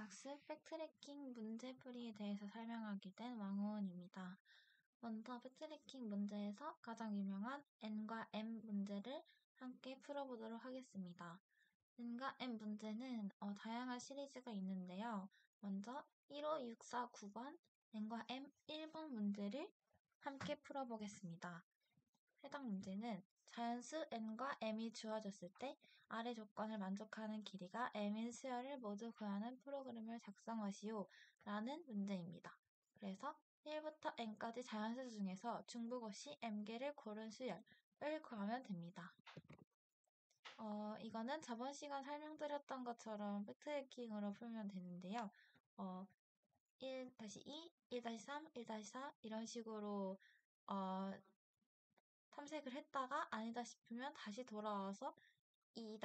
학습 백트래킹 문제풀이에 대해서 설명하게 된 왕우은입니다. 먼저 백트래킹 문제에서 가장 유명한 n과 m 문제를 함께 풀어보도록 하겠습니다. n과 m 문제는 다양한 시리즈가 있는데요. 먼저 1호, 6, 4, 9번 n과 m 1번 문제를 함께 풀어보겠습니다. 해당 문제는 자연수 n과 m이 주어졌을 때 아래 조건을 만족하는 길이가 m인 수열을 모두 구하는 프로그램을 작성하시오 라는 문제입니다. 그래서 1부터 n까지 자연수 중에서 중복없이 m개를 고른 수열을 구하면 됩니다. 이거는 저번 시간 설명드렸던 것처럼 백트래킹으로 풀면 되는데요. 1-2, 1-3, 1-4 이런 식으로 탐색을 했다가 아니다 싶으면 다시 돌아와서 2-1,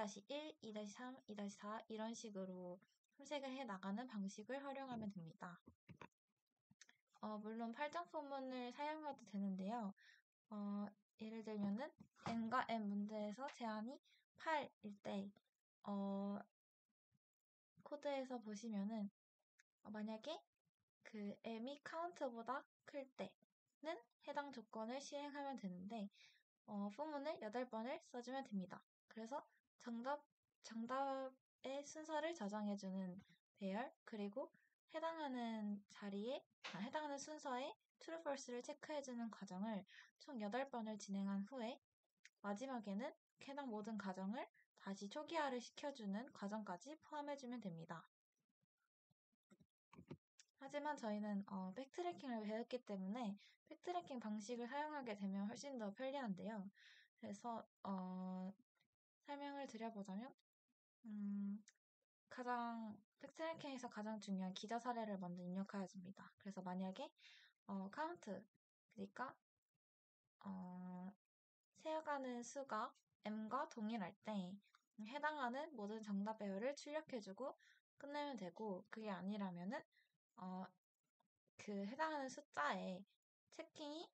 2-3, 2-4 이런 식으로 탐색을 해 나가는 방식을 활용하면 됩니다. 물론 팔정포문을 사용해도 되는데요. 예를 들면은 n과 m 문제에서 제한이 8일 때 코드에서 보시면은 만약에 그 m이 카운트보다 클 때는 해당 조건을 실행하면 되는데 포문을 8번을 써주면 됩니다. 그래서 정답의 순서를 저장해주는 배열, 그리고 해당하는 순서에 true, false를 체크해주는 과정을 총 8번을 진행한 후에 마지막에는 해당 모든 과정을 다시 초기화를 시켜주는 과정까지 포함해주면 됩니다. 하지만 저희는 백트래킹을 배웠기 때문에 백트래킹 방식을 사용하게 되면 훨씬 더 편리한데요. 그래서 설명을 드려보자면 백트래킹에서 가장 중요한 기저 사례를 먼저 입력하여줍니다. 그래서 만약에 카운트, 그러니까 세어가는 수가 m과 동일할 때 해당하는 모든 정답 배열을 출력해주고 끝내면 되고, 그게 아니라면은 그 해당하는 숫자에 체킹이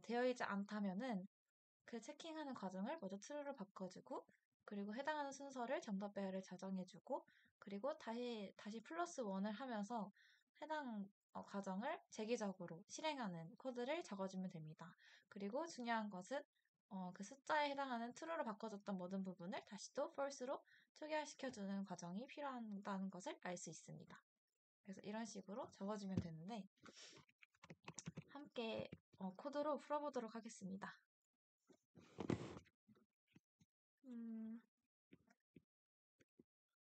되어 있지 않다면은 그 체킹하는 과정을 먼저 true로 바꿔주고, 그리고 해당하는 순서를 정답 배열을 저장해주고, 그리고 다시 플러스 1을 하면서 해당 과정을 재기적으로 실행하는 코드를 적어주면 됩니다. 그리고 중요한 것은 그 숫자에 해당하는 true로 바꿔줬던 모든 부분을 다시 또 false로 초기화시켜주는 과정이 필요하다는 것을 알 수 있습니다. 그래서 이런 식으로 적어주면 되는데 함께 코드로 풀어보도록 하겠습니다.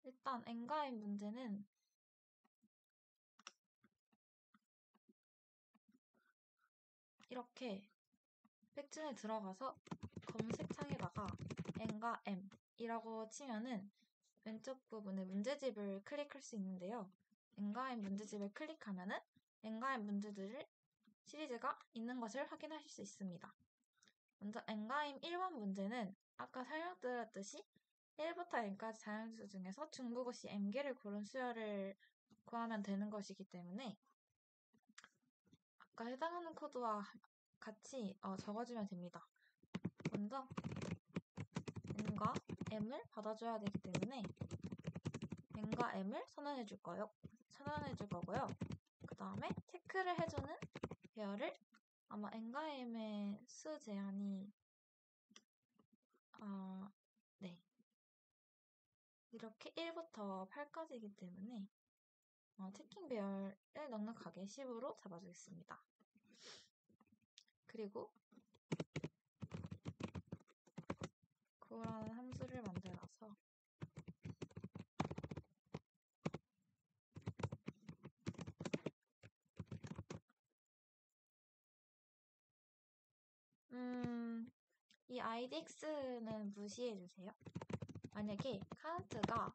일단 n과 m 문제는 이렇게 백준에 들어가서 검색창에다가 n과 m 이라고 치면은 왼쪽 부분에 문제집을 클릭할 수 있는데요. n과 m 문제집을 클릭하면은 n과 m 문제들을 시리즈가 있는 것을 확인하실 수 있습니다. 먼저 n과 m 1번 문제는 아까 설명드렸듯이 1부터 n까지 자연수 중에서 중복없이 m개를 고른 수열을 구하면 되는 것이기 때문에 아까 해당하는 코드와 같이 적어주면 됩니다. 먼저 n과 m을 받아줘야 되기 때문에 n과 m을 선언해 줄 거고요. 그 다음에 체크를 해주는 배열을 아마 n과 m의 수 제한이 이렇게 1부터 8까지이기 때문에 체킹 배열을 넉넉하게 10으로 잡아주겠습니다. 그리고 그라는 함수를 만들어서 이 idx는 무시해주세요. 만약에 카운트가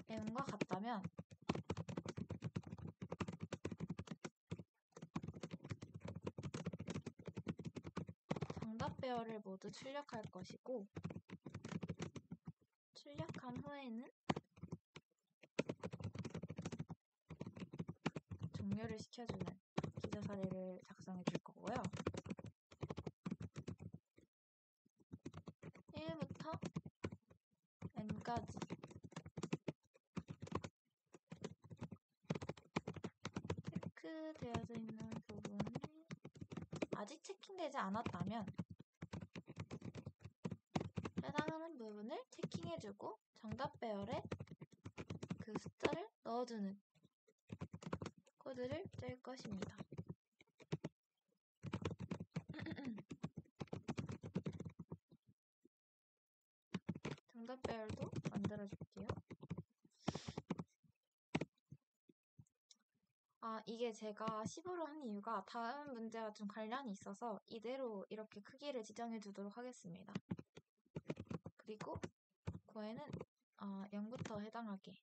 m과 같다면 정답 배열을 모두 출력할 것이고, 출력한 후에는 종료를 시켜주는 기저 사례를 작성해 줄 거고요. 1부터 n까지 체크되어져 있는 부분이 아직 체킹되지 않았다면 해당하는 부분을 체킹해주고 정답 배열에 그 숫자를 넣어주는 코드를 짤 것입니다. 정답 배열도 만들어줄게요. 이게 제가 10으로 한 이유가 다음 문제와 좀 관련이 있어서 이대로 이렇게 크기를 지정해 두도록 하겠습니다. 그리고 9에는 0부터 해당하게.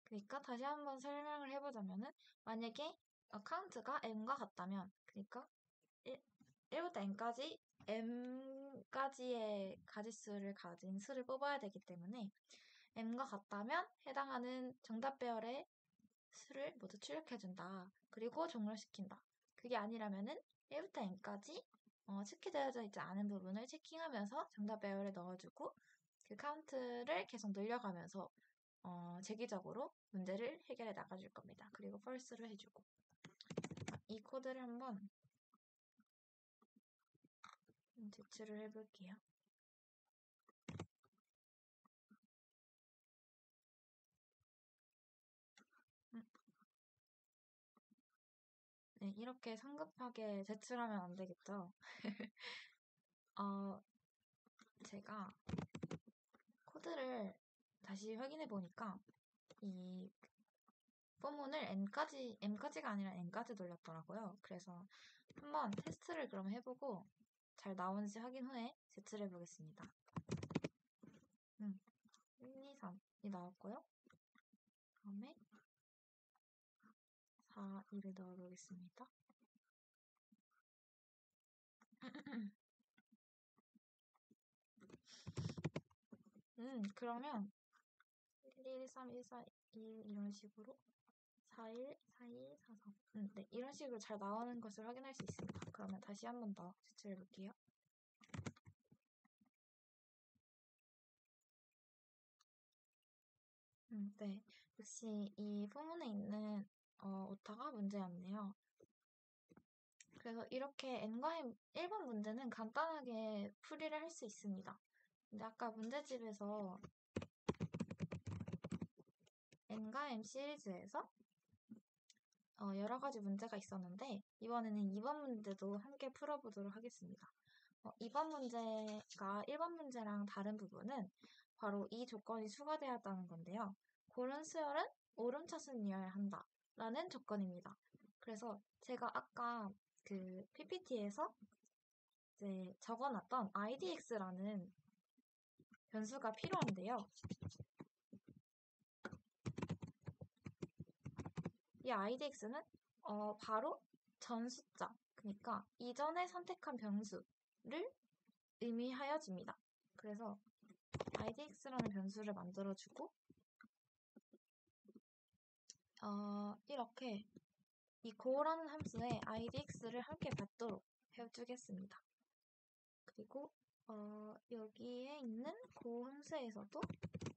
그러니까 다시 한번 설명을 해보자면은 만약에 카운트가 m과 같다면, 그러니까 1부터 n까지 m까지의 가지수를 가진 수를 뽑아야 되기 때문에 m과 같다면 해당하는 정답 배열의 수를 모두 출력해준다. 그리고 종료시킨다. 그게 아니라면은 1부터 n까지 체크되어져 있지 않은 부분을 체킹하면서 정답 배열에 넣어주고 그 카운트를 계속 늘려가면서 재기적으로 문제를 해결해 나가줄 겁니다. 그리고 false를 해주고. 이 코드를 한번 제출을 해볼게요. 네, 이렇게 성급하게 제출하면 안 되겠죠? 제가 코드를 다시 확인해 보니까 이 포문을 m까지가 아니라 n까지 돌렸더라고요. 그래서 한번 테스트를 그럼 해보고 잘 나오는지 확인 후에 제출해 보겠습니다. 1, 2, 3이 나왔고요. 다음에 4, 2를 넣어보겠습니다. 그러면 1, 2, 3, 1, 4, 2 이런 식으로 4, 1, 4, 2, 4, 3 네, 이런 식으로 잘 나오는 것을 확인할 수 있습니다. 그러면 다시 한 번 더 제출해 볼게요. 네, 역시 이 포문에 있는 오타가 문제였네요. 그래서 이렇게 n과 m 1번 문제는 간단하게 풀이를 할 수 있습니다. 근데 아까 문제집에서 n과 m 시리즈에서 여러 가지 문제가 있었는데 이번에는 2번 문제도 함께 풀어보도록 하겠습니다. 2번 문제가 1번 문제랑 다른 부분은 바로 이 조건이 추가되었다는 건데요. 고른 수열은 오름차순이어야 한다 라는 조건입니다. 그래서 제가 아까 그 PPT에서 이제 적어놨던 idx라는 변수가 필요한데요. 이 idx는 바로 전 숫자, 그러니까 이전에 선택한 변수를 의미하여집니다. 그래서 idx라는 변수를 만들어주고 이렇게 이 go라는 함수에 idx를 함께 받도록 해주겠습니다. 그리고 여기에 있는 go 함수에서도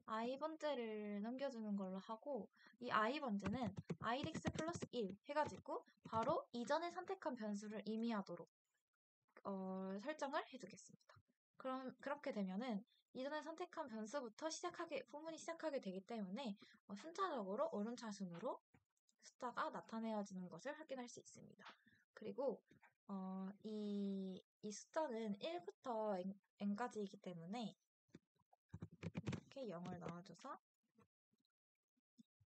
i번째를 넘겨주는 걸로 하고 이 i번째는 idx 플러스 1 해가지고 바로 이전에 선택한 변수를 의미하도록 설정을 해주겠습니다. 그럼 그렇게 되면은 이전에 선택한 변수부터 포문이 시작하게 되기 때문에 순차적으로 오름차순으로 숫자가 나타내어지는 것을 확인할 수 있습니다. 그리고 이 숫자는 1부터 n까지이기 때문에 이렇게 0을 넣어줘서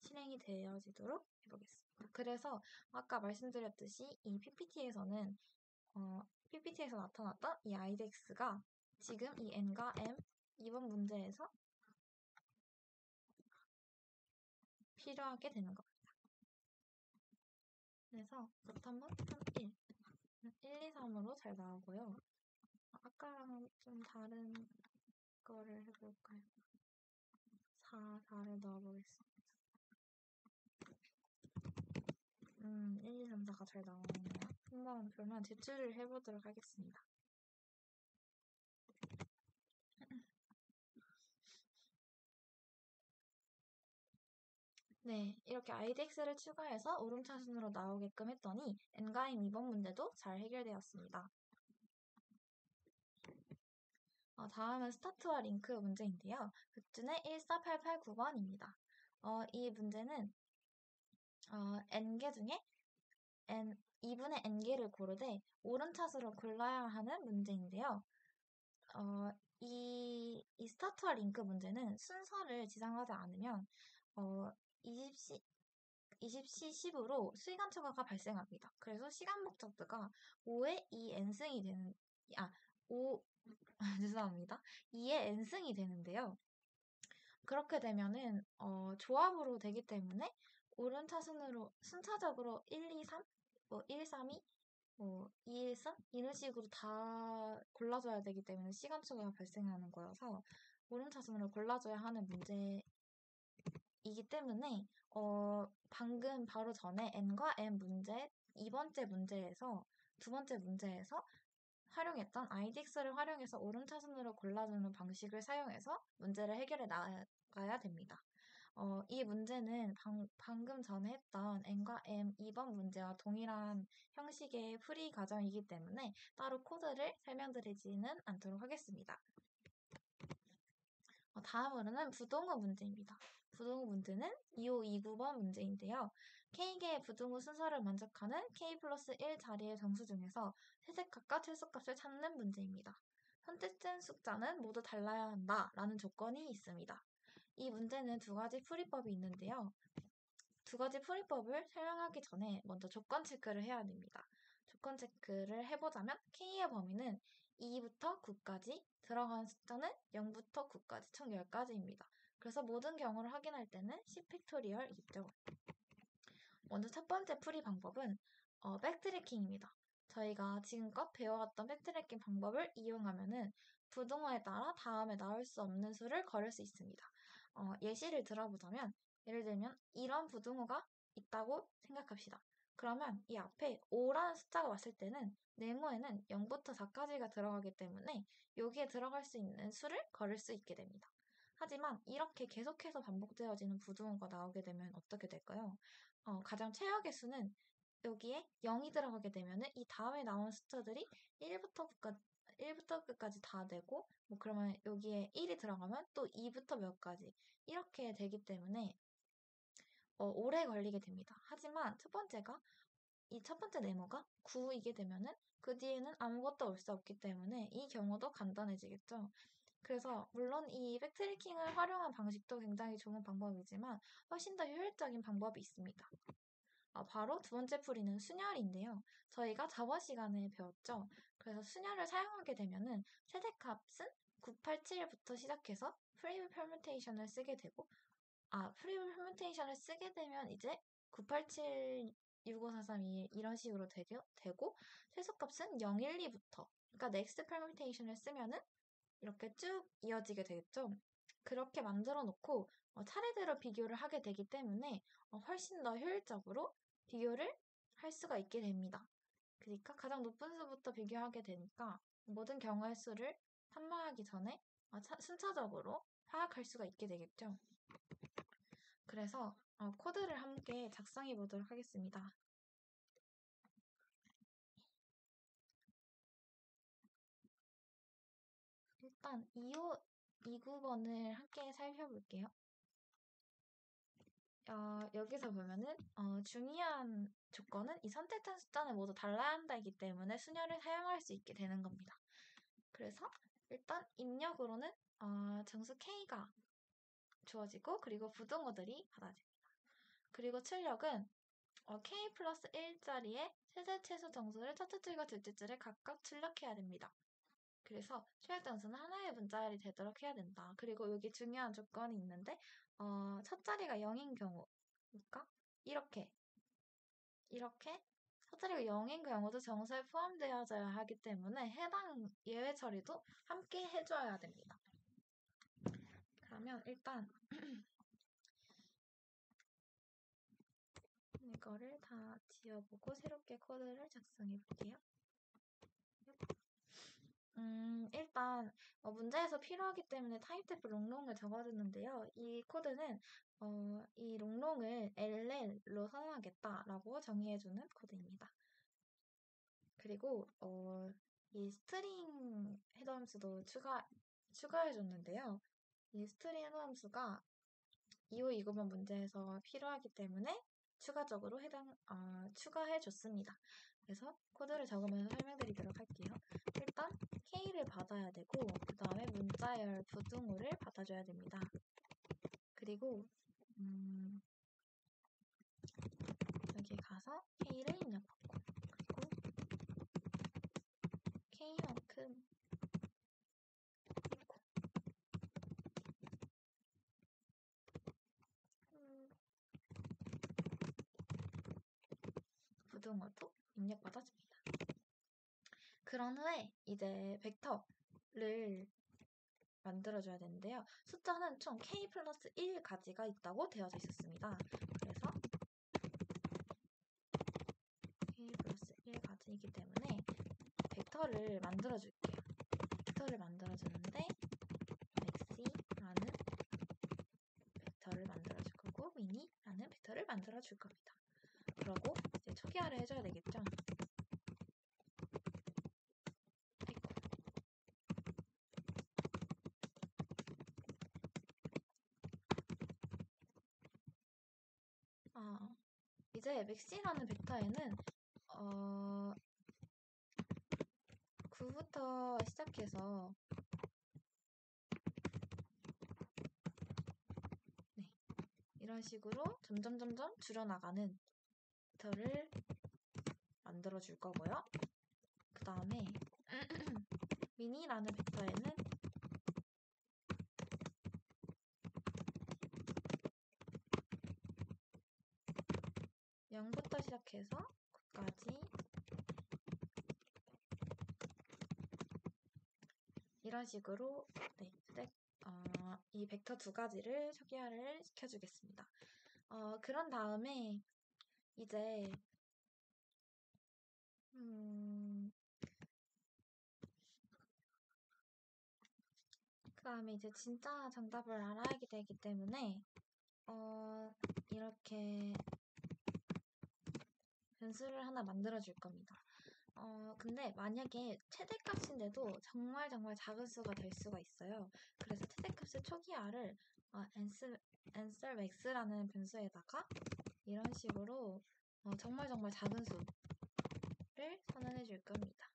실행이 되어지도록 해보겠습니다. 그래서 아까 말씀드렸듯이 이 PPT에서는 PPT에서 나타났던 이 idx가 지금 이 n과 m 이번 문제에서 필요하게 되는 겁니다. 그래서 부터 한번 3, 1, 1, 2, 3으로 잘 나오고요. 아까랑 좀 다른 거를 해볼까요? 4를 넣어보겠습니다. 1, 2, 3, 4가 잘 나오네요. 한번 그러면 제출을 해보도록 하겠습니다. 네, 이렇게 IDX를 추가해서 오름차순으로 나오게끔 했더니 N가임 2번 문제도 잘 해결되었습니다. 다음은 스타트와 링크 문제인데요. 극준의 14889번입니다. 이 문제는 n개 중에 2분의 n개를 고르되 오른차수로 골라야 하는 문제인데요. 이 스타트와 링크 문제는 순서를 지정하지 않으면 20시, 20시 10으로 시간 초과가 발생합니다. 그래서 시간 목적도가 5의 2n승이 되는, 5, 죄송합니다. 2의 n승이 되는데요. 그렇게 되면은, 조합으로 되기 때문에 오른차순으로 순차적으로 1, 2, 3, 1, 3, 2, 2, 1, 3 이런 식으로 다 골라줘야 되기 때문에 시간 초과가 발생하는 거여서 오름차순으로 골라줘야 하는 문제이기 때문에 방금 바로 전에 n과 m 문제 두 번째 문제에서 활용했던 IDX를 활용해서 오름차순으로 골라주는 방식을 사용해서 문제를 해결해 나가야 됩니다. 이 문제는 방금 전에 했던 n과 m 2번 문제와 동일한 형식의 풀이 과정이기 때문에 따로 코드를 설명드리지는 않도록 하겠습니다. 다음으로는 부동호 문제입니다. 부동호 문제는 2529번 문제인데요. K개의 부동호 순서를 만족하는 K 플러스 1 자리의 정수 중에서 세제값과 최소값을 찾는 문제입니다. 선택된 숫자는 모두 달라야 한다 라는 조건이 있습니다. 이 문제는 두 가지 풀이법이 있는데요. 두 가지 풀이법을 설명하기 전에 먼저 조건 체크를 해야 됩니다. 조건 체크를 해보자면 K의 범위는 2부터 9까지, 들어간 숫자는 0부터 9까지, 총 10가지입니다. 그래서 모든 경우를 확인할 때는 10팩토리얼이겠죠. 먼저 첫 번째 풀이 방법은 백트래킹입니다. 저희가 지금껏 배워왔던 백트래킹 방법을 이용하면은 부등호에 따라 다음에 나올 수 없는 수를 걸을 수 있습니다. 예시를 들어보자면 예를 들면 이런 부등호가 있다고 생각합시다. 그러면 이 앞에 5라는 숫자가 왔을 때는 네모에는 0부터 4까지가 들어가기 때문에 여기에 들어갈 수 있는 수를 걸을 수 있게 됩니다. 하지만 이렇게 계속해서 반복되어지는 부등호가 나오게 되면 어떻게 될까요? 가장 최악의 수는 여기에 0이 들어가게 되면은 이 다음에 나온 숫자들이 1부터 끝까지 다 되고, 뭐 그러면 여기에 1이 들어가면 또 2부터 몇 가지 이렇게 되기 때문에 오래 걸리게 됩니다. 하지만 이 첫 번째 네모가 9이게 되면은 그 뒤에는 아무것도 올 수 없기 때문에 이 경우도 간단해지겠죠. 그래서 물론 이 백트래킹을 활용한 방식도 굉장히 좋은 방법이지만 훨씬 더 효율적인 방법이 있습니다. 바로 두 번째 풀이는 순열인데요. 저희가 저번 시간에 배웠죠. 그래서 순열을 사용하게 되면은 최대값은 987부터 시작해서 프리뷰 퍼뮤테이션을 쓰게 되고, 프리뷰 퍼뮤테이션을 쓰게 되면 이제 987, 65432 이런 식으로 되고 최소값은 012부터, 그러니까 넥스트 퍼뮤테이션을 쓰면은 이렇게 쭉 이어지게 되겠죠. 그렇게 만들어 놓고 차례대로 비교를 하게 되기 때문에 훨씬 더 효율적으로 비교를 할 수가 있게 됩니다. 그러니까 가장 높은 수부터 비교하게 되니까 모든 경우의 수를 탐구하기 전에 순차적으로 파악할 수가 있게 되겠죠. 그래서 코드를 함께 작성해 보도록 하겠습니다. 일단 29번을 함께 살펴볼게요. 여기서 보면은 중요한 조건은 이 선택한 숫자는 모두 달라야 한다이기 때문에 순열을 사용할 수 있게 되는 겁니다. 그래서 일단 입력으로는 정수 K가 주어지고 그리고 부등호들이 받아집니다. 그리고 출력은 K 플러스 1짜리의 세제 최소 정수를 첫째 줄과 둘째 줄에 각각 출력해야 됩니다. 그래서 출력 정수는 하나의 문자열이 되도록 해야 된다. 그리고 여기 중요한 조건이 있는데 첫 자리가 0인 경우, 그러니까 이렇게 첫 자리가 0인 경우도 정수에 포함되어져야 하기 때문에 해당 예외 처리도 함께 해줘야 됩니다. 그러면 일단 이거를 다 지워보고 새롭게 코드를 작성해 볼게요. 일단 문제에서 필요하기 때문에 타입 데프 롱롱을 적어줬는데요. 이 코드는 이 롱롱을 LL로 선언하겠다라고 정의해주는 코드입니다. 그리고 이 스트링 헤더 함수도 추가해줬는데요. 이 스트링 헤더 함수가 2호 2구번 문제에서 필요하기 때문에 추가적으로 추가해줬습니다. 그래서 코드를 적으면서 설명드리도록 할게요. 일단 K를 받아야 되고 그 다음에 문자열 부등호를 받아줘야 됩니다. 그리고 여기 가서 K를 입력받고 그리고 K만큼 있고 부등호도 입력받아줍니다. 그런 후에 이제 벡터를 만들어줘야 되는데요. 숫자는 총 k 플러스 1가지가 있다고 되어져 있었습니다. 그래서 k 플러스 1가지이기 때문에 벡터를 만들어줄게요. 벡터를 만들어주는데 max라는 벡터를 만들어줄 거고 mini라는 벡터를 만들어줄 겁니다. 그러고 이제 초기화를 해줘야 되겠죠. 이제 max라는 벡터에는 9부터 시작해서 이런 식으로 점점 줄여나가는 벡터를 만들어 줄 거고요. 그 다음에 미니라는 벡터에는 0부터 시작해서 9까지 이런 식으로 이 벡터 두 가지를 초기화를 시켜주겠습니다. 그런 다음에 이제 그 다음에 이제 진짜 정답을 알아야 되기 때문에 이렇게 변수를 하나 만들어 줄 겁니다. 근데 만약에 최대값인데도 정말 작은 수가 될 수가 있어요. 그래서 최대값의 초기화를 answer max라는 변수에다가 이런 식으로 정말 작은 수를 선언해 줄 겁니다.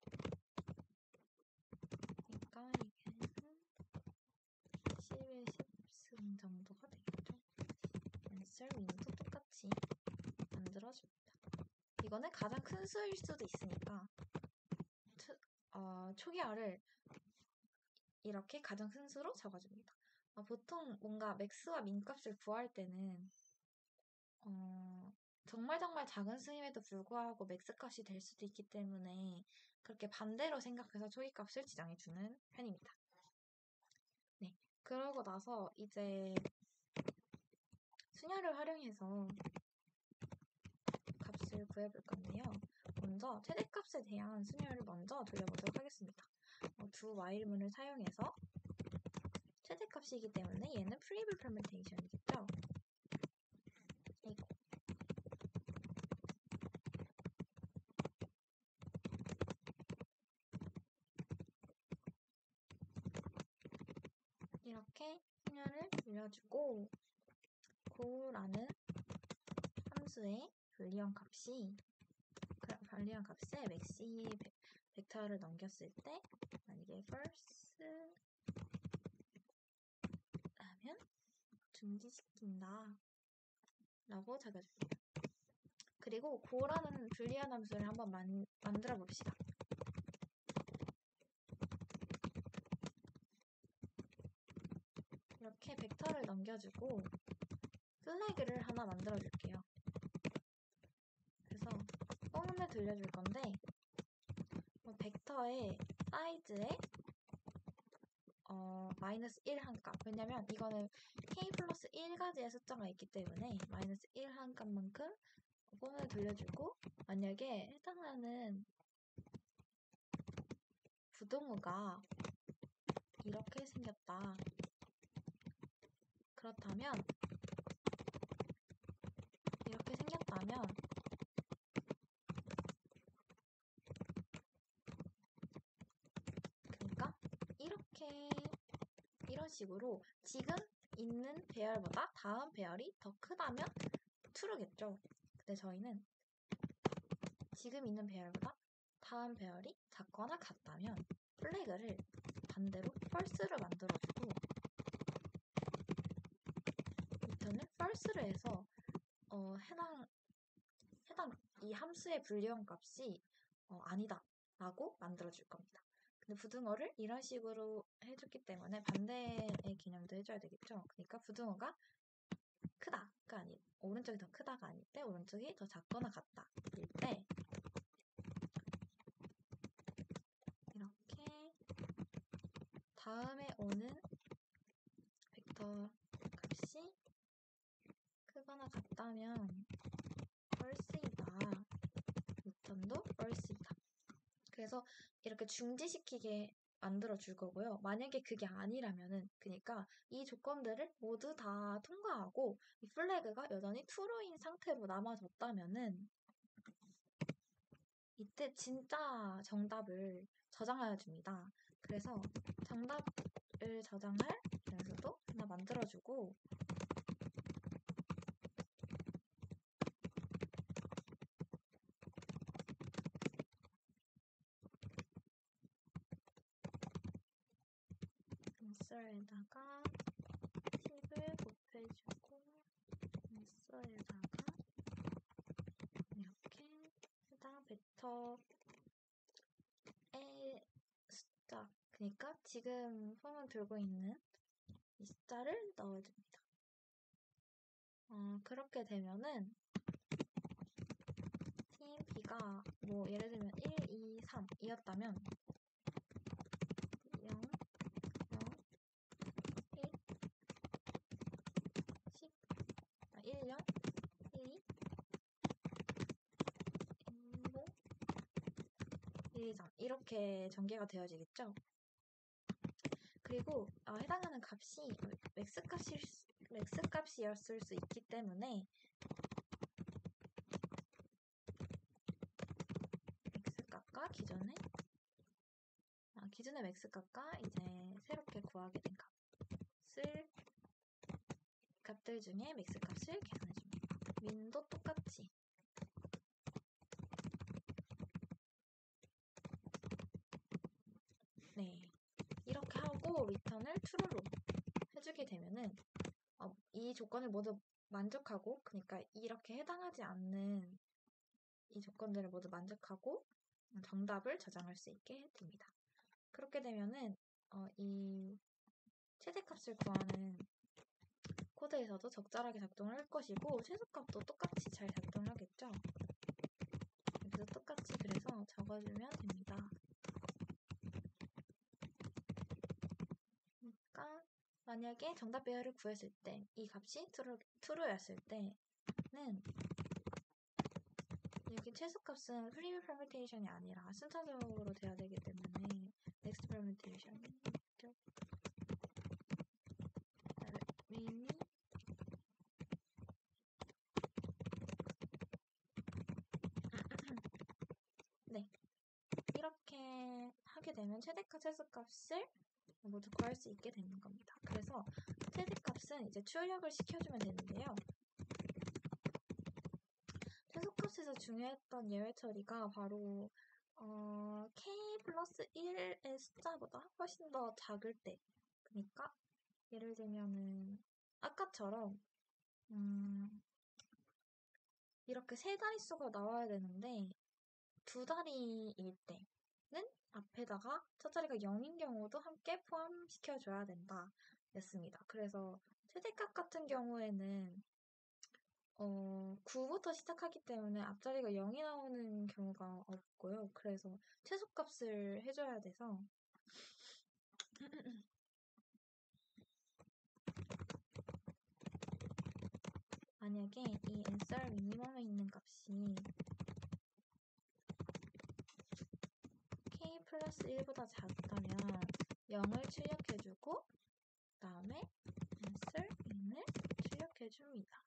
그러니까 이게 11, 10승 정도가 되겠죠. answer win도 똑같이 만들어줍니다. 이거는 가장 큰 수일 수도 있으니까 초기화를 이렇게 가장 큰 수로 적어줍니다. 보통 뭔가 맥스와 민값을 구할 때는 정말 작은 수임에도 불구하고 맥스 값이 될 수도 있기 때문에 그렇게 반대로 생각해서 초기값을 지정해주는 편입니다. 네, 그러고 나서 이제 순열을 활용해서 값을 구해볼 건데요. 먼저 최대값에 대한 순열을 먼저 돌려보도록 하겠습니다. 두 while문을 사용해서 최대값이기 때문에 얘는 프리뷰 퍼뮤테이션이겠죠. 이렇게 순열을 돌려주고 고라는 함수의 불리언 값에 max이 벡터를 넘겼을 때 만약에 first 라면 중지시킨다 라고 적어줍니다. 그리고 고라는 불리언 함수를 한번 만들어 봅시다. 이렇게 벡터를 넘겨주고 플래그를 하나 만들어 줄게요. 그래서 소문을 들려줄 건데 벡터의 사이즈에 마이너스 1 한 값. 왜냐면 이거는 k 플러스 1가지의 숫자가 있기 때문에 마이너스 1 한 값만큼 폼을 돌려주고 만약에 해당하는 부동호가 이렇게 생겼다. 그렇다면 크다면 그러니까 이런 식으로 지금 있는 배열보다 다음 배열이 더 크다면 true겠죠. 근데 저희는 지금 있는 배열보다 다음 배열이 작거나 같다면 플래그를 반대로 false를 만들어주고 리턴을 false를 해서 해당 이 함수의 불리한 값이 아니다 라고 만들어줄 겁니다. 근데 부등호를 이런 식으로 해줬기 때문에 반대의 개념도 해줘야 되겠죠. 그러니까 부등호가 크다가 아니 오른쪽이 더 크다가 아닐 때 오른쪽이 더 작거나 같다 일 때 이렇게 다음에 오는 벡터 값이 크거나 같다면 false이다. 리턴도 false이다. 그래서 이렇게 중지시키게 만들어 줄 거고요. 만약에 그게 아니라면은 그러니까 이 조건들을 모두 다 통과하고 이 플래그가 여전히 true인 상태로 남아졌다면은 이때 진짜 정답을 저장하여 줍니다. 그래서 정답을 저장할 변수도 하나 만들어주고 answer에다가 팁을 곱해주고 answer에다가 이렇게 해당 벡터의 숫자 그러니까 지금 폼을 들고 있는 이 숫자를 넣어줍니다. 그렇게 되면은 팀 B가 뭐 예를 들면 1, 2, 3 이었다면 0, 0, 1, 10, 1, 0, 1, 2, 1, 5, 1, 2, 3 이렇게 전개가 되어지겠죠. 그리고 해당하는 값이 맥스값이었을 수 있기 때문에 맥스값과 기존의 맥스값과 이제 새롭게 구하게 된 값들 중에 맥스값을 계산해줍니다. 민도 똑같이 네 이렇게 하고 리턴을 true로 해주게 되면은 이 조건을 모두 만족하고 그러니까 이렇게 해당하지 않는 이 조건들을 모두 만족하고 정답을 저장할 수 있게 됩니다. 그렇게 되면은 이 최대값을 구하는 코드에서도 적절하게 작동을 할 것이고 최소값도 똑같이 잘 작동을 하겠죠. 여기서 똑같이 그래서 적어주면 됩니다. 그러니까 만약에 정답 배열을 구했을 때 이 값이 true였을 때는 여기 최소값은 프리뷰 permutation이 아니라 순차적으로 돼야 되기 때문에 next permutation 네 이렇게 하게 되면 최대값 최소값을 모두 구할 수 있게 되는 겁니다. 그래서 최대값은 이제 출력을 시켜주면 되는데요. 최소값에서 중요했던 예외 처리가 바로 k 플러스 1의 숫자보다 훨씬 더 작을 때 그러니까 예를 들면은 아까처럼 이렇게 세 자릿수가 나와야 되는데 두 자리일 때는 앞에다가 첫 자리가 0인 경우도 함께 포함시켜줘야 된다 였습니다. 그래서 최대값 같은 경우에는 9부터 시작하기 때문에 앞자리가 0이 나오는 경우가 없고요. 그래서 최소값을 해줘야 돼서 만약에 이 answer minimum에 있는 값이 k 플러스 1보다 작다면 0을 출력해주고 그 다음에 answer in을 출력해줍니다.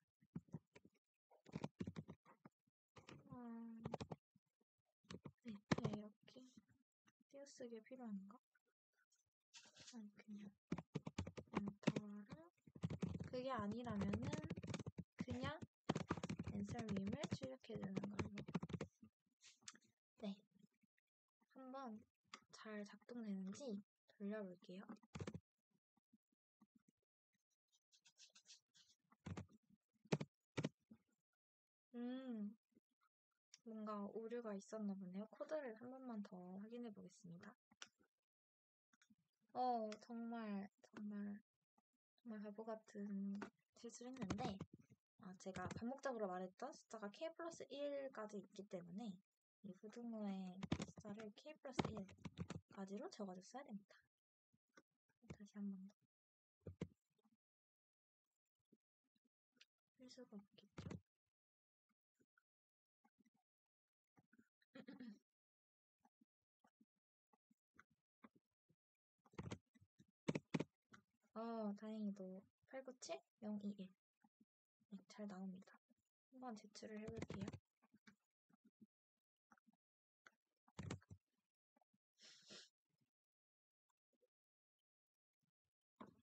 쓰기에 필요한가? 아니, 그냥 엔터를 그게 아니라면은 그냥 answer임을 출력해주는 걸로. 네, 한번 잘 작동되는지 돌려볼게요. 뭔가 오류가 있었나 보네요. 코드를 한 번만 더 확인해 보겠습니다. 정말 바보 같은 실수를 했는데, 제가 반복적으로 말했던 숫자가 k 플러스 1까지 있기 때문에 이 부등호의 숫자를 k 플러스 1까지로 적어줬어야 됩니다. 다시 한 번 더. 실수가 없겠죠? 다행히도 897021. 네, 잘 나옵니다. 한번 제출을 해볼게요.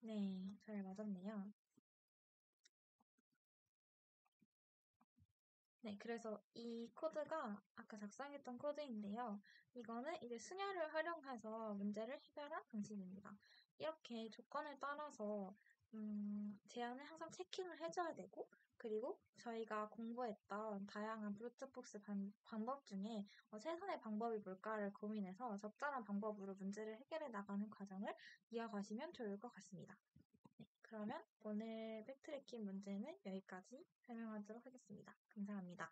네, 잘 맞았네요. 네, 그래서 이 코드가 아까 작성했던 코드인데요. 이거는 이제 승열을 활용해서 문제를 해결한 방식입니다. 이렇게 조건을 따라서 제안을 항상 체킹을 해줘야 되고, 그리고 저희가 공부했던 다양한 브루트포스 방법 중에 최선의 방법이 뭘까를 고민해서 적절한 방법으로 문제를 해결해 나가는 과정을 이어가시면 좋을 것 같습니다. 네, 그러면 오늘 백트래킹 문제는 여기까지 설명하도록 하겠습니다. 감사합니다.